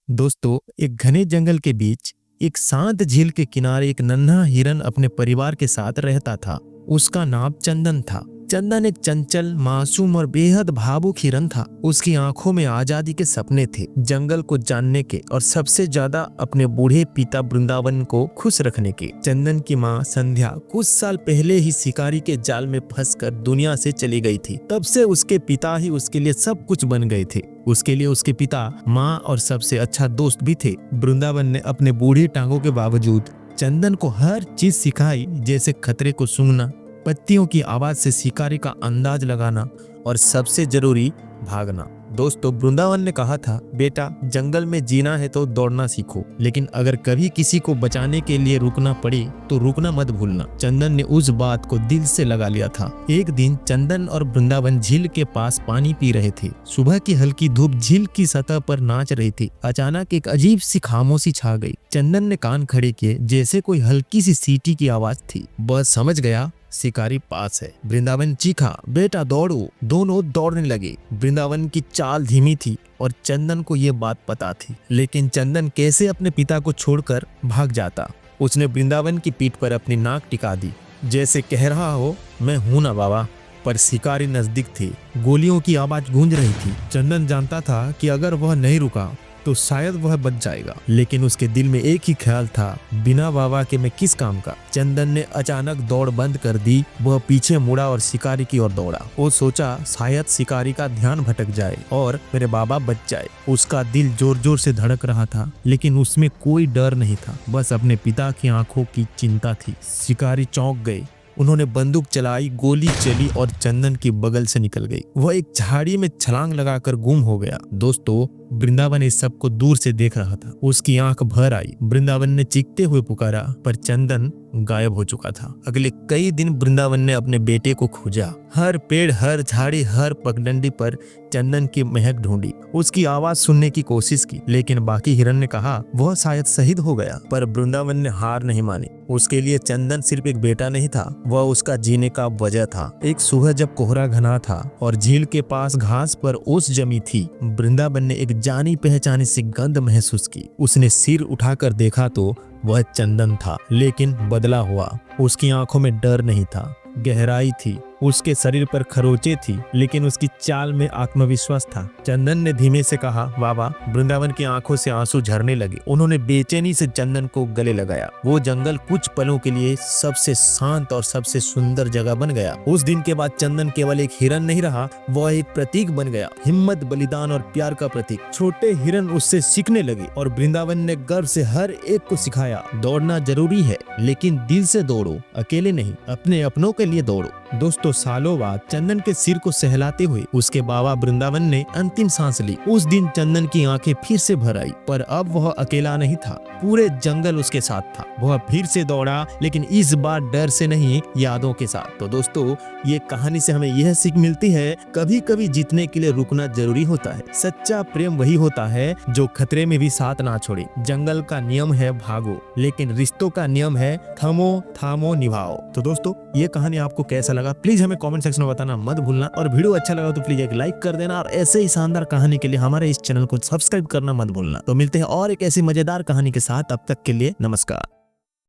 दोस्तों, एक घने जंगल के बीच एक शांत झील के किनारे एक नन्हा हिरन अपने परिवार के साथ रहता था। उसका नाम चंदन था। चंदन एक चंचल, मासूम और बेहद भावुक हिरन था। उसकी आंखों में आजादी के सपने थे, जंगल को जानने के और सबसे ज्यादा अपने बूढ़े पिता वृंदावन को खुश रखने के। चंदन की माँ संध्या कुछ साल पहले ही शिकारी के जाल में फंसकर दुनिया से चली गई थी। तब से उसके पिता ही उसके लिए सब कुछ बन गए थे। उसके लिए उसके पिता, माँ और सबसे अच्छा दोस्त भी थे। वृंदावन ने अपने बूढ़ी टांगों के बावजूद चंदन को हर चीज सिखाई, जैसे खतरे को सूंघना, पत्तियों की आवाज से शिकारी का अंदाज लगाना और सबसे जरूरी, भागना। दोस्तों, वृंदावन ने कहा था, बेटा, जंगल में जीना है तो दौड़ना सीखो, लेकिन अगर कभी किसी को बचाने के लिए रुकना पड़े तो रुकना मत भूलना। चंदन ने उस बात को दिल से लगा लिया था। एक दिन चंदन और वृंदावन झील के पास पानी पी रहे थे। सुबह की हल्की धूप झील की सतह पर नाच रही थी। अचानक एक अजीब सी खामोशी छा गई। चंदन ने कान खड़े किए, जैसे कोई हल्की सी सीटी की आवाज थी। बस समझ गया, शिकारी पास है। वृंदावन चीखा, बेटा दौड़ो। दोनों दौड़ने लगे। वृंदावन की चाल धीमी थी और चंदन को ये बात पता थी, लेकिन चंदन कैसे अपने पिता को छोड़कर भाग जाता। उसने वृंदावन की पीठ पर अपनी नाक टिका दी, जैसे कह रहा हो, मैं हूं ना बाबा। पर शिकारी नजदीक थे। गोलियों की आवाज गूंज रही थी। चंदन जानता था कि अगर वह नहीं रुका तो शायद वह बच जाएगा, लेकिन उसके दिल में एक ही ख्याल था, बिना बाबा के मैं किस काम का। चंदन ने अचानक दौड़ बंद कर दी। वह पीछे मुड़ा और शिकारी की ओर दौड़ा। वो सोचा, शायद शिकारी का ध्यान भटक जाए और मेरे बाबा बच जाए। उसका दिल जोर जोर से धड़क रहा था, लेकिन उसमें कोई डर नहीं था, बस अपने पिता की आंखों की चिंता थी। शिकारी चौंक गए। उन्होंने बंदूक चलाई, गोली चली और चंदन की बगल से निकल गई। वह एक झाड़ी में छलांग लगाकर गुम हो गया। दोस्तों, वृंदावन इस सब को दूर से देख रहा था। उसकी आंख भर आई। वृंदावन ने चीखते हुए पुकारा, पर चंदन गायब हो चुका था। अगले कई दिन वृंदावन ने अपने बेटे को खोजा। हर पेड़, हर झाड़ी, हर पगडंडी पर चंदन की महक ढूंढी। उसकी आवाज सुनने की कोशिश की, लेकिन बाकी हिरन ने कहा वह शायद शहीद हो गया। पर वृंदावन ने हार नहीं मानी। उसके लिए चंदन सिर्फ एक बेटा नहीं था, वह उसका जीने का वजह था। एक सुबह जब कोहरा घना था और झील के पास घास पर ओस जमी थी, वृंदावन ने एक जानी पहचानी सी गंध महसूस की। उसने सिर उठाकर देखा तो वह चंदन था, लेकिन बदला हुआ। उसकी आंखों में डर नहीं था, गहराई थी। उसके शरीर पर खरोंचे थी, लेकिन उसकी चाल में आत्मविश्वास था। चंदन ने धीमे से कहा, बाबा। वृंदावन की आंखों से आंसू झरने लगे। उन्होंने बेचैनी से चंदन को गले लगाया। वो जंगल कुछ पलों के लिए सबसे शांत और सबसे सुंदर जगह बन गया। उस दिन के बाद चंदन केवल एक हिरन नहीं रहा, वह एक प्रतीक बन गया, हिम्मत, बलिदान और प्यार का प्रतीक। छोटे हिरन उससे सीखने लगे और वृंदावन ने गर्व से हर एक को सिखाया, दौड़ना जरूरी है, लेकिन दिल से दौड़ो, अकेले नहीं, अपने अपनों के लिए दौड़ो। दोस्तों, सालों बाद चंदन के सिर को सहलाते हुए उसके बाबा वृंदावन ने अंतिम सांस ली। उस दिन चंदन की आंखें फिर से भर आई, पर अब वह अकेला नहीं था, पूरे जंगल उसके साथ था। वह फिर से दौड़ा, लेकिन इस बार डर से नहीं, यादों के साथ। तो दोस्तों, ये कहानी से हमें यह सीख मिलती है, कभी कभी जीतने के लिए रुकना जरूरी होता है। सच्चा प्रेम वही होता है जो खतरे में भी साथ ना छोड़े। जंगल का नियम है भागो, लेकिन रिश्तों का नियम है थमो, थामो, निभाओ। तो दोस्तों, ये कहानी आपको कैसा लगा प्लीज हमें कमेंट सेक्शन में बताना मत भूलना, और वीडियो अच्छा लगा तो प्लीज एक लाइक कर देना, और ऐसे ही शानदार कहानी के लिए हमारे इस चैनल को सब्सक्राइब करना मत भूलना। तो मिलते हैं और एक ऐसी मजेदार कहानी के साथ, तब तक के लिए नमस्कार।